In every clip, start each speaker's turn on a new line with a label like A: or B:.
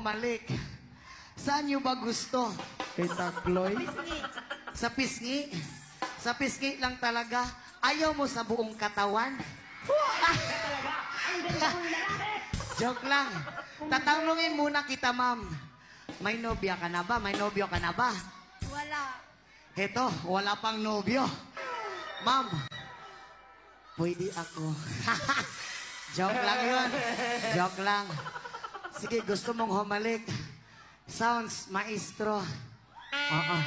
A: humalik. Saan nyo ba gusto?
B: Kay Takloy.
A: Sa pisngi? Sa pisngi lang talaga. Ayaw mo sa buong katawan? Joke lang. Tatanungin muna kita, ma'am. May nobya ka na ba? May nobyo ka na ba?
C: Wala.
A: Heto, wala pang nobyo. Ma'am, pwede ako. Joke lang yun. Joke lang. Sige, gusto mong humalik. Sounds, maestro. Oo.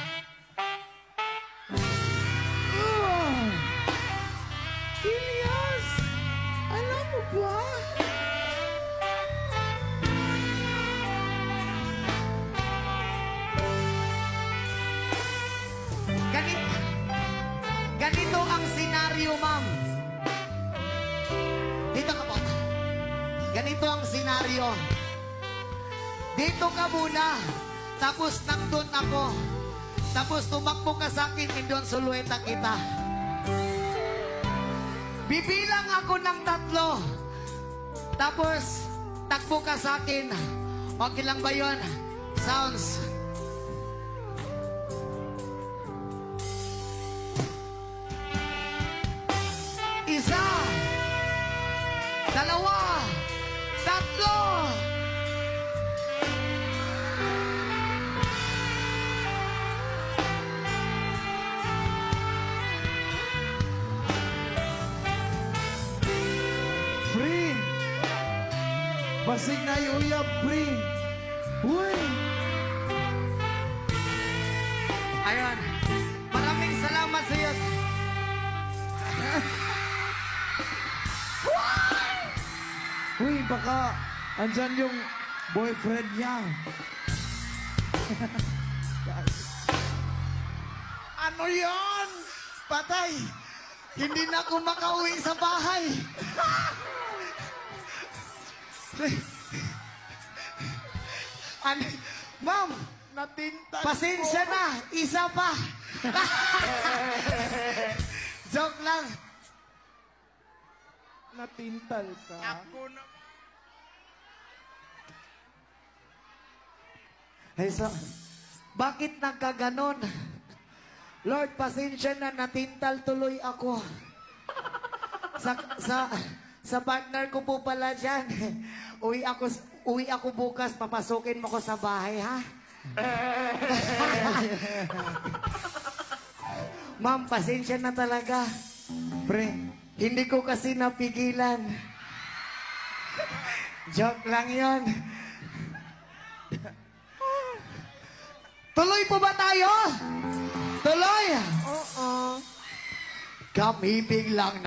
B: Ilyas! Alam mo ba?
A: Ganito ang senaryo, ma'am. Dito ka po. Ganito ang senaryo. Dito ka muna. Tapos nandun ako. Tapos tumakbo ka sa akin, indon sulueta kita. Bibilang ako ng 3. Tapos, takbo ka sa akin. Okay lang ba yun? Sounds. Isa, 2, 3.
B: Free! Basig na uyab, free! Uy!
A: Ayun. Maraming salamat sa iyo.
B: Uy, baka andyan yung boyfriend niya.
A: Ano yon? Patay! Hindi na ako makauwi sa bahay. Ma'am,
B: Natintan
A: pasensya na. Isa pa. Joke lang.
B: Natintal ka.
A: Hey, so, bakit nagkaganon? Lord, pasensya na, natintal tuloy ako. Sa partner ko po pala dyan. Uwi ako bukas, papasukin mo ko sa bahay, ha? Ma'am, pasensya na talaga.
B: Pre,
A: Hindi ko kasi napigilan. Joke lang yon. Tuloy po ba tayo? Tuloy? Oo. Kami biglang